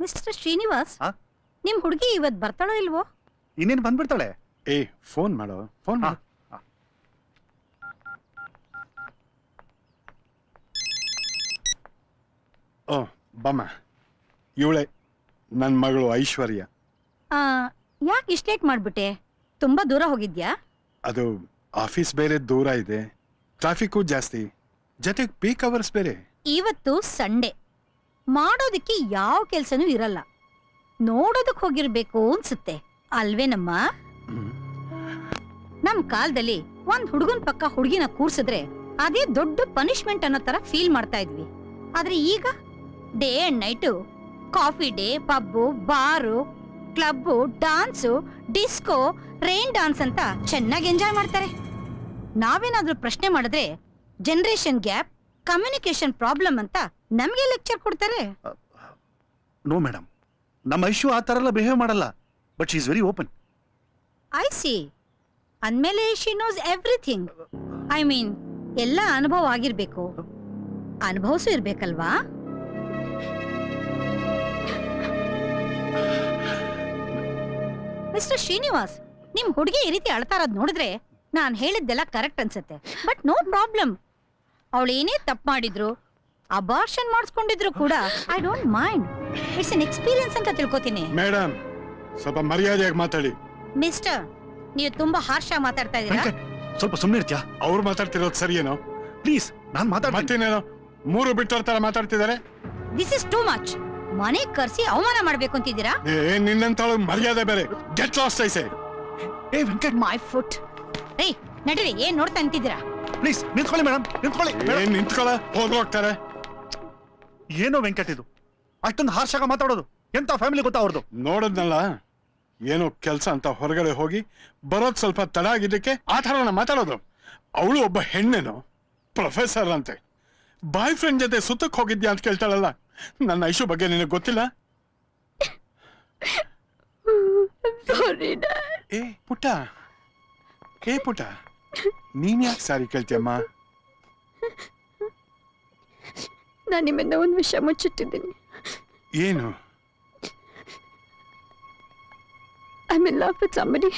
Mister Srinivas, ನಿಮ್ ಹುಡುಗಿ ಇವತ್ತು ಬರ್ತಾಳೋ ಇಲ್ವೋ? ಇನ್ನೇನು ಬಂದ್ಬಿಡ್ತಾಳೆ. ಫೋನ್ ಮಾಡೋ, ಫೋನ್ ಮಾಡು. ಓ ಬಮ್ಮ, ಇವಳೆ ನನ್ನ ಮಗಳು ಐಶ್ವರ್ಯ. ಯಾಕೆ ಇಷ್ಟು ಲೇಟ್ ಮಾಡ್ಬಿಟ್ಟೆ? ತುಂಬಾ ದೂರ ಹೋಗಿದ್ಯಾ? ಅದು ಆಫೀಸ್ ಬೇರೆ ದೂರ ಇದೆ, ಟ್ರಾಫಿಕ್ಕು ಜಾಸ್ತಿ, ಜೊತೆಗೆ ಪೀಕ್ ಅವರ್ಸ್ ಬೇರೆ. ಇವತ್ತು ಸಂಡೇ, ಮಾಡೋದಕ್ಕೆ ಯಾವ ಕೆಲ್ಸನೂ ಇರಲ್ಲ, ನೋಡೋದಕ್ ಹೋಗಿರ್ಬೇಕು ಅನ್ಸುತ್ತೆ ಅಲ್ವೇನಮ್ಮ? ನಮ್ ಕಾಲದಲ್ಲಿ ಒಂದ್ ಹುಡುಗನ್ ಪಕ್ಕ ಹುಡುಗಿನ ಕೂರ್ಸಿದ್ರೆ ಅದೇ ದೊಡ್ಡ ಪನಿಷ್ಮೆಂಟ್ ಅನ್ನೋ ತರ ಫೀಲ್ ಮಾಡ್ತಾ ಇದ್ವಿ. ಆದ್ರೆ ಈಗ day and night coffee day, pub, bar, club, dance, disco, rain dance ಅಂತ ಚೆನ್ನಾಗಿ ಎಂಜಾಯ್ ಮಾಡ್ತಾರೆ. ನಾವೇನಾದ್ರೂ ಪ್ರಶ್ನೆ ಮಾಡಿದ್ರೆ ಜನರೇಷನ್ ಗ್ಯಾಪ್, ಕಮ್ಯುನಿಕೇಶನ್ ಪ್ರಾಬ್ಲಮ್ ಅಂತ ನಮ್ಗೆ ಲೆಕ್ಚರ್ ಕೊಡ್ತಾರೆ. ನೋ ಮೇಡಮ್, ನಮ್ಮ ಐಶು ಆ ತರ ಎಲ್ಲ ಬಿಹೇವ್ ಮಾಡಲ್ಲ. But she is very open. I see. ಅಂದ್ಮೇಲೆ she knows everything. I mean, ಎಲ್ಲ ಅನುಭವ ಆಗಿರ್ಬೇಕು, ಅನುಭವಿಸು ಇರ್ಬೇಕಲ್ವಾ? ಮಿಸ್ಟರ್ ಶ್ರೀನಿವಾಸ್, ನಿಮ್ ಹುಡುಗಿ ಈ ರೀತಿ ಅಳ್ತಾ ಇರೋದ್ ನೋಡಿದ್ರೆ ನಾನ್ ಹೇಳಿದ್ದೆಲ್ಲ ಕರೆಕ್ಟ್ ಅನ್ಸುತ್ತೆ. But no problem. ಅವಳು ಏನೇ ತಪ್ಪು ಮಾಡಿದ್ರು, ಅಬಾರ್ಷನ್ ಮಾಡಿಸ್ಕೊಂಡಿದ್ರು ಕೂಡ I don't mind. It's an experience ಅಂತ ತಿಳ್ಕೊತೀನಿ. ಮೇಡಮ್, ಸ್ವಲ್ಪ ಮರ್ಯಾದೆಯಾಗಿ ಮಾತಾಡಿ. ಮಿಸ್ಟರ್, ನೀವು ತುಂಬಾ ಹಾರ್ಷ್ ಆಗಿ ಮಾತಾಡ್ತಾ ಇದ್ದೀರಾ. ಸ್ವಲ್ಪ ಸುಮ್ಮನೆ ಇರ್ತೀಯಾ? ಅವ್ರು ಮಾತಾಡ್ತಿರೋದು ಸರಿಯೇನೋ? ಪ್ಲೀಸ್, ನಾನು ಮತ್ತೇನೇನೋ ಮೂರು ಬಿಟ್ಟೋರ್ ತರ ಮಾತಾಡ್ತಿದ್ದಾರೆ. This is too much. ಮನೆ ಕರ್ಸಿ ಅವಮಾನ ಮಾಡ್ಬೇಕು ಅಂತಿದ್ದೀರಾ? ನಿನ್ನಂತಾಳು ಮರ್ಯಾದೆ ಬೇರೆ. Get lost I say. ಏ ವೆಂಕಟ್, ಮೈ ಫುಟ್. ಏಯ್ ನಡೀರಿ, ಏನ್ ನೋಡ್ತಾ ನಿಂತಿದ್ದೀರಾ? ಪ್ಲೀಸ್ ನಿಂತ್ಕೊಳ್ಳಿ ಮೇಡಮ್, ನಿಂತ್ಕೊಳ್ಳಿ. ನಿಂತ್ಕೊಳ್ಳ, ಹೋಗ್ತಾರೆ. ಏನೋ ವೆಂಕಟ್ ಇದು ಅಷ್ಟೊಂದು ಹಾರ್ಷಾಗ ಮಾತಾಡೋದು? ಎಂತ ಫ್ಯಾಮಿಲಿ ಗೊತ್ತಾ ಅವ್ರದ್ದು? ನೋಡದ್ನಲ್ಲ, ಏನೋ ಕೆಲ್ಸ ಅಂತ ಹೊರಗಡೆ ಹೋಗಿ ಬರೋದ್ ಸ್ವಲ್ಪ ತಡ ಆಗಿದ್ದಕ್ಕೆ ಆ ಥರ ಮಾತಾಡೋದು. ಅವಳು ಒಬ್ಬ ಹೆಣ್ಣೇನು, ಪ್ರೊಫೆಸರ್ ಅಂತೆ, ಬಾಯ್ ಫ್ರೆಂಡ್ ಜೊತೆ ಸುತ್ತಕ್ಕೆ ಹೋಗಿದ್ಯಾ ಅಂತ ಕೇಳ್ತಾಳಲ್ಲ. ನನ್ನ ಐಶು ಬಗ್ಗೆ ನಿನಗೆ ಗೊತ್ತಿಲ್ಲ? ಏ ಪುಟ್ಟ, ಏ ಪುಟ್ಟ, ನೀನ್ ಯಾಕೆ ಸಾರಿ ಕೇಳ್ತೀಯಮ್ಮ? ನಾನು ನಿಮ್ಮಿಂದ ಒಂದು ವಿಷಯ ಮುಚ್ಚಿಟ್ಟಿದ್ದೀನಿ. ಏನು? I'm in love with somebody.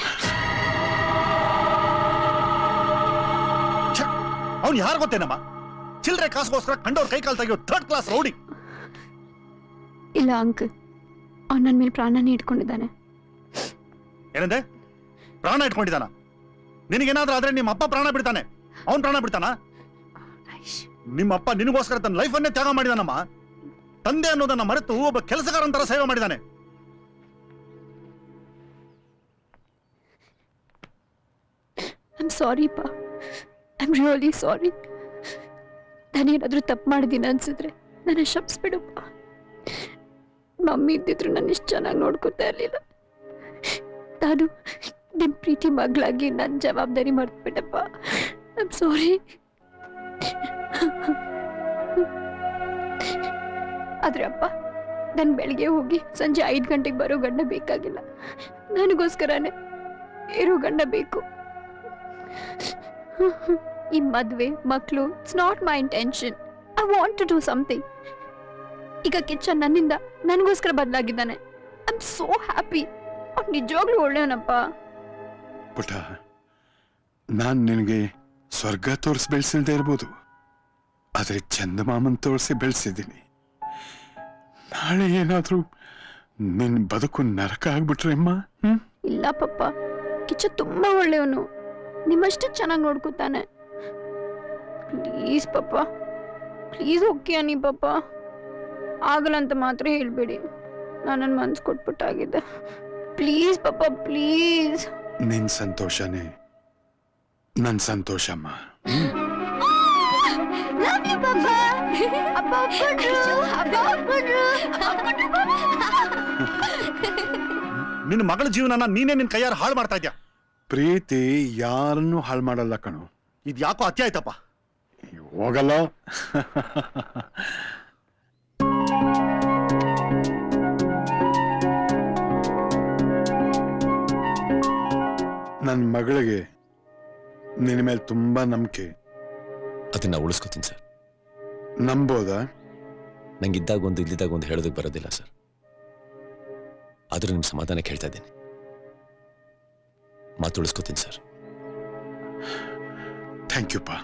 ಅವ್ನು ಯಾರು ಗೊತ್ತೇನಮ್ಮ? ಚಿಲ್ಲರೆ ಕಾಸುಗೋಸ್ಕರ ಕಂಡವ್ರ ಕೈ ಕಾಲು ತೆಗೆಯೋ ಥರ್ಡ್ ಕ್ಲಾಸ್ ರೌಡಿ. ಇಲ್ಲ ಅಂಕಲ್, ಅವ್ನು ನನ್ನ ಮೇಲೆ ಪ್ರಾಣನೇ ಇಟ್ಕೊಂಡಿದ್ದಾನೆ. ಏನಂದೆ? ಪ್ರಾಣ ಇಟ್ಕೊಂಡಿದ್ದಾನ? ನಿನಗೇನಾದ್ರೂ ಆದ್ರೆ ನಿಮ್ಮ ಅಪ್ಪ ಪ್ರಾಣ ಬಿಡ್ತಾನೆ, ಅವನ್ ಪ್ರಾಣ ಬಿಡ್ತಾನ? ನಿಮ್ಮ ಅಪ್ಪ ನಿನಗೋಸ್ಕರ ತನ್ನ ಲೈಫ್ ಅನ್ನೇ ತ್ಯಾಗ ಮಾಡಿದಾನಮ್ಮ. ತಂದೆ ಅನ್ನೋದನ್ನ ಮರೆತು ಒಬ್ಬ ಕೆಲಸಗಾರಂತರ ಸೇವೆ ಮಾಡಿದಾನೆ. I'm sorry pa. I'm really sorry. ನಾನೇನಾದ್ರೂ ತಪ್ಪು ಮಾಡಿದ್ದೀನಿ ಅನ್ಸಿದ್ರೆ ನನ್ನ ಕ್ಷಮಿಸ್ಬಿಡಪ್ಪ. ಮಮ್ಮಿ ಇದ್ದಿದ್ರು ನನ್ನ ಇಷ್ಟು ಚೆನ್ನಾಗಿ ನೋಡ್ಕೊತಾ ಇರಲಿಲ್ಲ. ನಾನು ನಿಮ್ಮ ಪ್ರೀತಿ ಮಗಳಾಗಿ ನನ್ನ ಜವಾಬ್ದಾರಿ ಮರ್ತ್ಬಿಟ್ಟಪ್ಪ. I am sorry. ಆದ್ರೆ ಅಪ್ಪ, ನಾನು ಬೆಳಿಗ್ಗೆ ಹೋಗಿ ಸಂಜೆ 5 ಗಂಟೆಗೆ ಬರೋ ಗಂಡ ಬೇಕಾಗಿಲ್ಲ. ನನಗೋಸ್ಕರನೇ ಇರೋ ಗಂಡ ಬೇಕು. ಈ ಮದ್ವೆ ಮಕ್ಕಳು it's not my intention. I want to do something. ಈಗ ಕಿಚ್ಚನ್ ನನ್ನಿಂದ ನನಗೋಸ್ಕರ ಬದಲಾಗಿದ್ದಾನೆ. I am so happy. ಅವ್ನು ನಿಜವಾಗ್ಲೂ ಒಳ್ಳೆಯವನಪ್ಪ. ಪುಟ, ನಾನ್ ನಿನಗೆ ಸ್ವರ್ಗ ತೋರಿಸಿ ಬೆಳೆಸಿಲ್ದೇ ಇರ್ಬೋದು, ಆದ್ರೆ ಚಂದಮಾಮನ್ ತೋರಿಸಿ ಬೆಳೆಸಿದ್ದೀನಿ. ನಾಳೆ ಏನಾದ್ರೂ ನಿನ್ ಬದುಕು ನರಕ ಆಗ್ಬಿಟ್ರೆ ಅಮ್ಮ? ಇಲ್ಲ ಪಪ್ಪ, ಕಿಚ್ಚ ತುಂಬಾ ಒಳ್ಳೆಯವನು, ನಿಮ್ಮಷ್ಟೇ ಚೆನ್ನಾಗಿ ನೋಡ್ಕೊತಾನೆ. ಪ್ಲೀಸ್ ಪಪ್ಪ, ಪ್ಲೀಸ್ ಓಕೆ ಅನ್ನಿ ಪಪ್ಪ. ಆಗಲ್ಲ ಅಂತ ಮಾತ್ರ ಹೇಳ್ಬೇಡಿ. ನಾನು ನನ್ನ ಮನ್ಸು ಕೊಟ್ಬಿಟ್ಟಾಗಿದ್ದೆ. Please papa, please. ನಿನ್ ಸಂತೋಷನೇ ನನ್ ಸಂತೋಷಮ್ಮ. ನಿನ್ನ ಮಗಳ ಜೀವನನ ನೀನೇ ನಿನ್ ಕೈಯಾರ ಹಾಳು ಮಾಡ್ತಾ ಇದ್ಯಾ. ಪ್ರೀತಿ ಯಾರನ್ನು ಹಾಳು ಮಾಡಲ್ಲ ಕಣು. ಇದು ಯಾಕೋ ಅತ್ಯ ಆಯ್ತಪ್ಪ. ಹೋಗಲ್ಲ. ನನ್ನ ಮಗಳಿಗೆ ನಿನ್ನ ಮೇಲೆ ತುಂಬಾ ನಂಬಿಕೆ. ಅದನ್ನ ಉಳಿಸ್ಕೊತೀನಿ ಸರ್. ನಂಬೋದಾ? ನಂಗಿದ್ದಾಗ ಒಂದು ಇಲ್ಲಿದ್ದಾಗ ಒಂದು ಹೇಳೋದಕ್ಕೆ ಬರೋದಿಲ್ಲ ಸರ್. ಆದರೂ ನಿಮ್ಮ ಸಮಾಧಾನ ಕೇಳ್ತಾ ಇದ್ದೀನಿ. ಮಾತು ಉಳಿಸ್ಕೋತೀನಿ ಸರ್. ಥ್ಯಾಂಕ್ ಯು ಪಾ.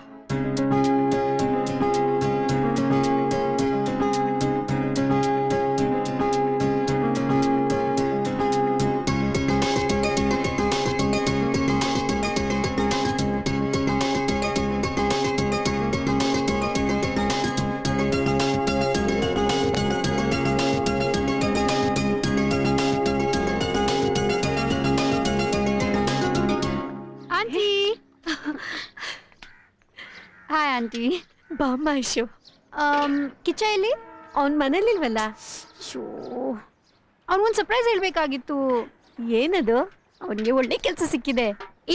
Hi aunty. ಬಾಮ್ಮ ಐಶು. ಕಿಚ್ಚ ಎಲ್ಲಿ? ಅವನ್ ಮನೇಲಿಲ್ವಲ್ಲ? Show, ಅವ್ನಿಗೊಂದು surprise ಹೇಳ್ಬೇಕಾಗಿತ್ತು. ಏನದು? ಅವನಿಗೆ ಒಳ್ಳೆ ಕೆಲಸ ಸಿಕ್ಕಿದೆ.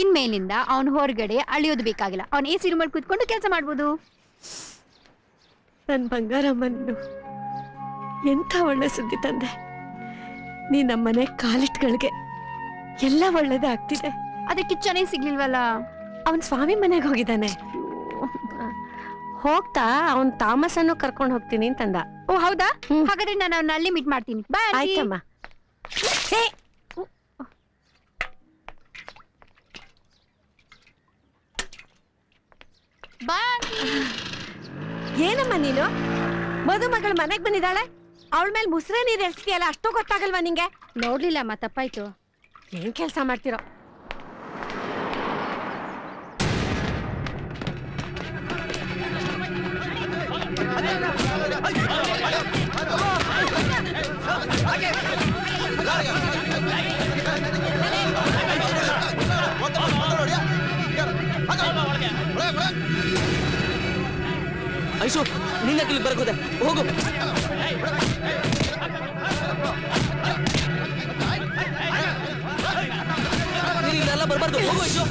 ಇನ್ಮೇಲಿಂದ ಅವನು ಹೊರಗಡೆ ಅಳಿಯೋದು ಬೇಕಾಗಿಲ್ಲ. ಅವನು AC ರೂಮಲ್ಲಿ ಕೂತ್ಕೊಂಡು ಕೆಲಸ ಮಾಡ್ಬೋದು. ನನ್ ಬಂಗಾರಮ್ಮನ್ನು ಎಂಥ ಒಳ್ಳೆ ಸುದ್ದಿ ತಂದೆ. ನೀ ನಮ್ಮನೆ ಕಾಲಿಟ್ಗಳಿಗೆ ಎಲ್ಲ ಒಳ್ಳೇದೇ ಆಗ್ತಿದೆ. ಅದೇ ಕಿಚ್ಚನೇ ಸಿಗ್ಲಿಲ್ವಲ್ಲ. ಅವನ್ ಸ್ವಾಮಿ ಮನೆಗೆ ಹೋಗಿದ್ದಾನೆ. ಹೋಗ್ತಾ ಅವನ್ ತಾಮಸನ್ನು ಕರ್ಕೊಂಡು ಹೋಗ್ತೀನಿ ಅಂತಂದ. ಓ ಹೌದಾ? ಹಾಗಾದ್ರೆ ನಾನು ಅವನ್ನ ಅಲ್ಲಿ ಮೀಟ್ ಮಾಡ್ತೀನಿ. ಬಾಯ್. ಆಯ್ತಮ್ಮ. ಏನಮ್ಮ ನೀನು? ಮದುಮಗಳ ಮನೆಗ್ ಬಂದಿದ್ದಾಳೆ, ಅವಳ ಮೇಲೆ ಮುಸ್ರೆ ನೀರ್ ಎಳ್ಸ್ತೀಯಲ್ಲ, ಅಷ್ಟು ಗೊತ್ತಾಗಲ್ವಾ ನಿಂಗೆ? ನೋಡ್ಲಿಲ್ಲ ಅಮ್ಮ, ತಪ್ಪಾಯ್ತು. ಏನ್ ಕೆಲ್ಸ ಮಾಡ್ತಿರೋ? ಐಶು, ನಿನ್ನ ಇಲ್ಲಿ ಬರಕೋದೆ, ಹೋಗು. ನೀನು ಇಲ್ಲೆಲ್ಲ ಬರಬಾರ್ದು, ಹೋಗು ಐಶು.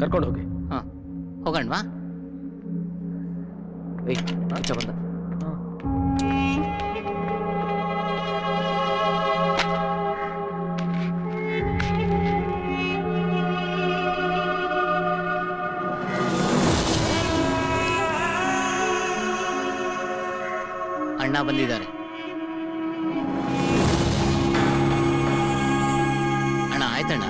ಕರ್ಕೊಂಡು ಹೋಗಿ. ಹೋಗಣ್ವಾ? ಕಿಚ್ಚ ಬಂದ. ಅಣ್ಣ ಬಂದಿದ್ದಾರೆ. ಅಣ್ಣ ಆಯ್ತಣ್ಣ.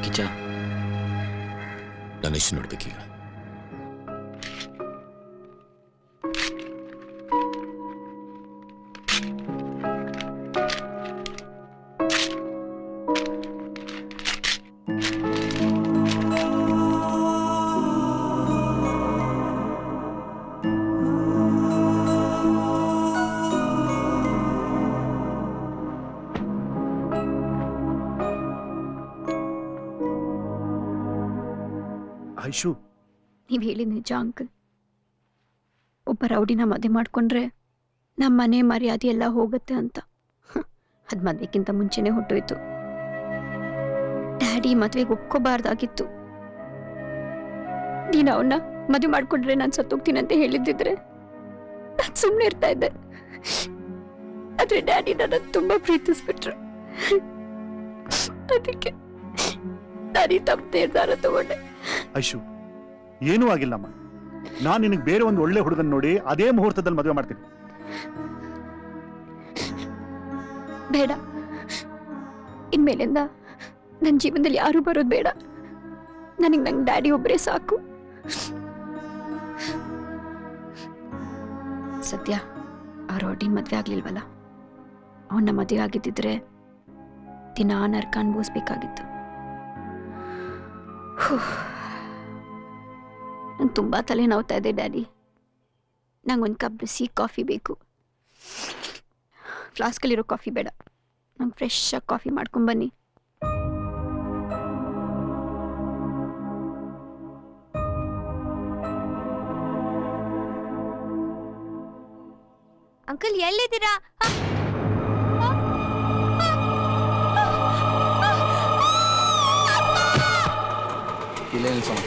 ಕಿಚ್ಚ, ನಾನು ಎಷ್ಟು ನೋಡ್ಬೇಕೀಗ? ಐಶು, ನೀವ್ ಹೇಳಿ ನಿಜ ಅಂಕಲ್. ಒಬ್ಬ ರೌಡಿನ ಮದುವೆ ಮಾಡ್ಕೊಂಡ್ರೆ ನಮ್ಮ ಮನೆ ಮರ್ಯಾದೆ ಎಲ್ಲ ಹೋಗುತ್ತೆ ಅಂತ. ಅದ್ ಮದ್ವೆಕ್ಕಿಂತ ಮುಂಚೆನೆ ಹೊಟ್ಟೋಯ್ತು. ಡ್ಯಾಡಿ ಮದ್ವೆಗೆ ಒಪ್ಕೋಬಾರ್ದಾಗಿತ್ತು. ನೀನು ಅವನ್ನ ಮದುವೆ ಮಾಡ್ಕೊಂಡ್ರೆ ನಾನು ಸತ್ತೋಗ್ತೀನಿ ಅಂತ ಹೇಳಿದ್ದಿದ್ರೆ ನಾನು ಸುಮ್ಮನೆ ಇರ್ತಾ ಇದ್ದೆ. ಆದ್ರೆ ಡ್ಯಾಡಿ ನನ್ನ ತುಂಬಾ ಪ್ರೀತಿಸ್ಬಿಟ್ರು. ಅದಕ್ಕೆ ನಾನು ತಪ್ಪು ನಿರ್ಧಾರ ತಗೊಂಡೆ. ಐಶು, ಏನೂ ಆಗಿಲ್ಲಮ್ಮ. ನಾನು ನಿನಗೆ ಬೇರೆ ಒಂದು ಒಳ್ಳೆ ಹುಡುಗನ್ ನೋಡಿ ಅದೇ ಮುಹೂರ್ತದಲ್ಲಿ ಮದುವೆ ಮಾಡ್ತೀನಿ. ಬೇಡ, ಇನ್ಮೇಲಿಂದ ನನ್ನ ಜೀವನದಲ್ಲಿ ಯಾರು ಬರೋದು ಬೇಡ. ನನಗೆ ನಂಗೆ ಡ್ಯಾಡಿ ಒಬ್ಬರೇ ಸಾಕು. ಸತ್ಯ, ಆ ರೋಟಿನ್ ಮದ್ವೆ ಆಗ್ಲಿಲ್ವಲ್ಲ, ಅವನ್ನ ಮದುವೆ ಆಗಿದ್ದಿದ್ರೆ ದಿನ ನರ್ಕ ಅನ್ಭವಿಸ್ಬೇಕಾಗಿತ್ತು. ನಂಗೆ ತುಂಬಾ ತಲೆ ನೋವ್ತಾ ಇದೆ ಡ್ಯಾಡಿ. ನಂಗೊಂದು ಕಪ್ ಬಿಸಿ ಕಾಫಿ ಬೇಕು. ಫ್ಲಾಸ್ಕಲ್ಲಿರೋ ಕಾಫಿ ಬೇಡ, ನಂಗೆ ಫ್ರೆಶ್ ಆಗಿ ಕಾಫಿ ಮಾಡ್ಕೊಂಬನ್ನಿ. ಅಂಕಲ್ ಎಲ್ಲಿದ್ದೀರಾ? ಇಲ್ಲೇ ನಿಲ್ಸೋಣ.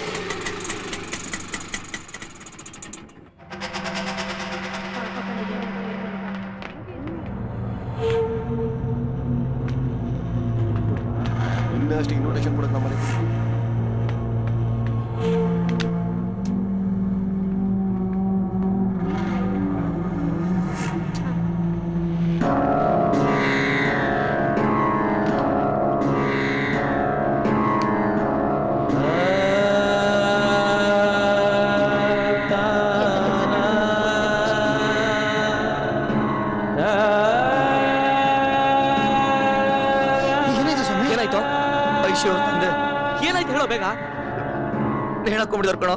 ಇನ್ನಷ್ಟು ಇನ್ವಿಟೇಷನ್ ಕೊಡೋದು ನಮ್ಮ ಮನೆಗೆ. ಏನಾಯ್ತು ಹೇಳೋ ಬೇಗ. ಹೇಳಕ್ಕೊಂಬಿಡಿದವ್ರು ಕಣೋ.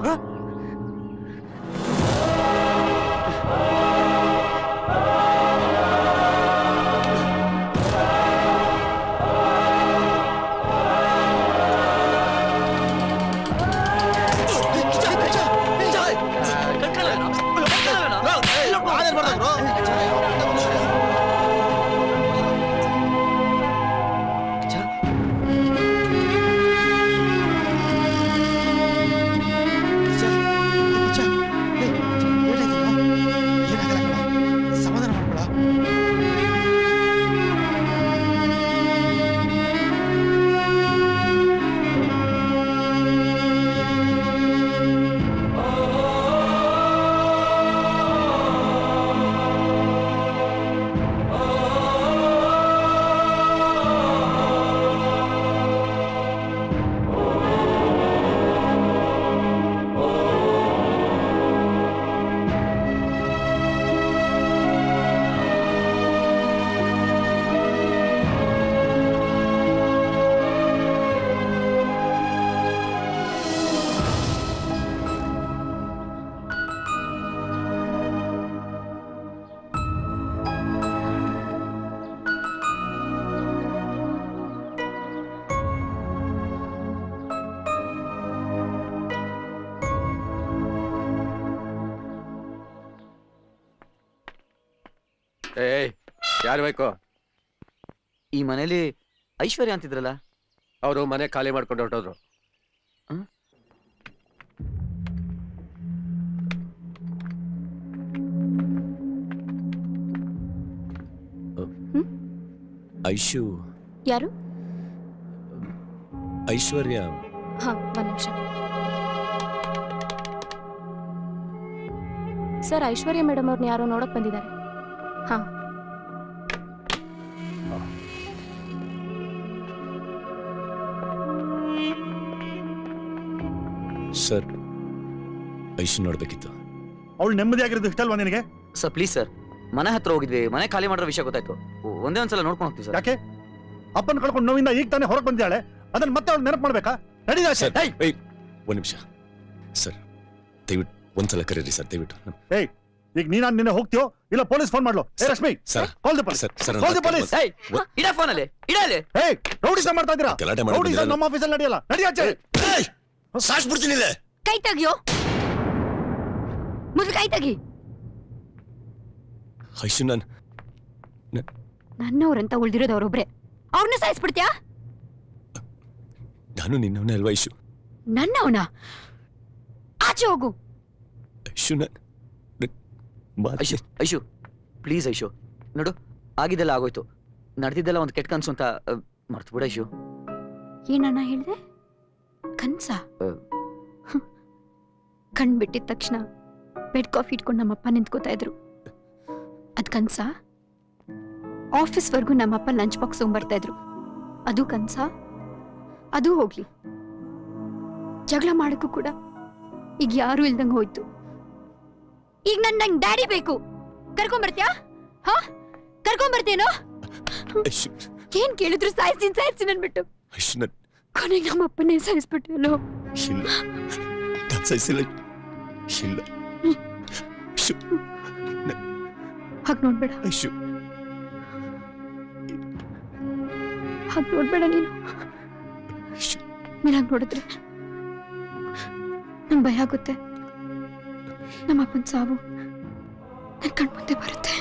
ಯಾರು ಬೇಕು? ಈ ಮನೇಲಿ ಐಶ್ವರ್ಯ ಅಂತಿದ್ರಲ್ಲ, ಅವರು ಮನೆ ಖಾಲಿ ಮಾಡ್ಕೊಂಡು ಹೊರಟೋದ್ರು. ಐಶು ಯಾರು? ಐಶ್ವರ್ಯ. ಹಾ, ಒಂದ್ ನಿಮಿಷ ಸರ್. ಐಶ್ವರ್ಯ ಮೇಡಮ್ ಅವ್ರನ್ನ ಯಾರೋ ನೋಡಕ್ ಬಂದಿದ್ದಾರೆ. ಹಾ. ಸರ್, ಐಶು ನೋಡ್ಬೇಕಿತ್ತು. ಅವಳು ನೆಮ್ಮದಿಯಾಗಿರೋದು ಇಷ್ಟಲ್ವಾ ನಿನಗೆ? ಸರ್ ಪ್ಲೀಸ್ ಸರ್, ಮನೆ ಹತ್ರ ಹೋಗಿದ್ವಿ, ಮನೆ ಖಾಲಿ ಮಾಡೋ ವಿಷಯ ಗೊತ್ತಾಯ್ತು. ಒಂದೇ ಒಂದ್ಸಲ ನೋಡ್ಕೊಂಡು ಹೋಗ್ತೀವಿ ಸರ್. ಯಾಕೆ? ಅಪ್ಪನ ಕಳ್ಕೊಂಡು ನೋವಿಂದ ಈಗ ತಾನೇ ಹೊರಗೆ ಬಂದಿದ್ದಾಳೆ, ಅದನ್ನ ಮತ್ತೆ ಅವ್ಳು ನೆನಪು ಮಾಡ್ಬೇಕಾ? ಒಂದ್ ನಿಮಿಷ ಸರ್, ದಯವಿಟ್ಟು ಒಂದ್ಸಲ ಕರೀರಿ ಸರ್, ದಯವಿಟ್ಟು. ಈಗ ನಿನ್ನೆ ಹೋಗ್ತೀಯೋ ಇಲ್ಲ ಪೊಲೀಸ್ ಫೋನ್ ಮಾಡ್ಲೋ? Rashmi, call the police. Call the police. ಇಡ ಫೋನ್ ಅಲ್ಲಿ ಇಡಲಿ. ರೌಡಿಸಂ ಮಾಡ್ತಾ ಇದ್ದೀರಾ? ರೌಡಿಸಂ ನಮ್ಮ ಆಫೀಸಲ್ಲಿ ನಡೆಯಲ್ಲ. ನಡಿಯಾಚೆ. ಸಾಯಿಸ್ಬಿಡ್ತೀನಿ. ಕೈ ತೆಗಿಯೋ, ಮೊದಲು ಕೈ ತೆಗಿ. ಐಶು, ನನ್ನವ್ರಂತ ಉಳ್ದಿರೋದು ಅವ್ರೊಬ್ರೆ, ಅವ್ರನ್ನ ಸಾಯಿಸ್ಬಿಡ್ತೀಯಾ? ನಾನು ನಿನ್ನವನೇ ಅಲ್ವಾ ಐಶು? ನನ್ನವನ? ಆಚೆ ಹೋಗು. ಐಶು, ಐಶು ಪ್ಲೀಸ್ ಐಶು, ನೋಡು ಆಗಿದ್ದೆಲ್ಲ ಆಗೋಯ್ತು, ನಡೆದಿದ್ದೆಲ್ಲ ಒಂದು ಕೆಟ್ಟ ಕನ್ಸು ಅಂತ ಮರ್ತು ಬಿಡ ಐಶು. ಏನನ್ನ ಹೇಳ್ದೆ? ಕನ್ಸ? ಕಣ್ ಬಿಟ್ಟಿದ ತಕ್ಷಣ ಬೆಡ್ ಕಾಫಿ ಇಟ್ಕೊಂಡು ನಮ್ಮಪ್ಪ ನಿಂತ್ಕೋತಾ ಇದ್ರು. ಅದ್ ಕನ್ಸ? ಆಫೀಸ್ವರೆಗೂ ನಮ್ಮಪ್ಪ ಲಂಚ್ ಬಾಕ್ಸ್ ತೊಗೊಂಬರ್ತಾ ಇದ್ರು, ಅದು ಕನ್ಸ? ಅದು ಹೋಗ್ಲಿ, ಜಗಳ ಮಾಡಕ್ಕೂ ಕೂಡ ಈಗ ಯಾರು ಇಲ್ದಂಗೆ ಹೋಯ್ತು. ಈಗ ನಂಗೆ ಡ್ಯಾಡಿ ಬೇಕು, ಕರ್ಕೊಂಬರ್ತೀಯಾ? ಹಾ ಕರ್ಕೊಂಬರ್ತೇನೋ ಐಶು ಏನ್ ಕೇಳಿದ್ರು ಸಾಯಿಸ್ತೀನಿ ಅನ್ಬಿಟ್ಟು ಐಶು ನನ್ ಕೊನೆಗೆ ನಮ್ಮ ಅಪ್ಪನೇ ಸಾಯಿಸ್ಬಿಟ್ಟೇನೋ ಇಲ್ಲ ನಾನ್ ಸಾಯಿಸಿಲ್ಲ ಇಲ್ಲ ಐಶು ಹಾಗೆ ನೋಡ್ಬೇಡ ಐಶು ಹಾಗೆ ನೋಡ್ಬೇಡ ನೀನು ಐಶು ನೀನ್ ಹಾಗೆ ನೋಡಿದ್ರೆ ನಂಗೆ ಭಯ ಆಗುತ್ತೆ ನಮ್ಮ ಅಪ್ಪನ ಸಾವು ನನ್ ಕಣ್ಮುಂದೆ ಬರುತ್ತೆ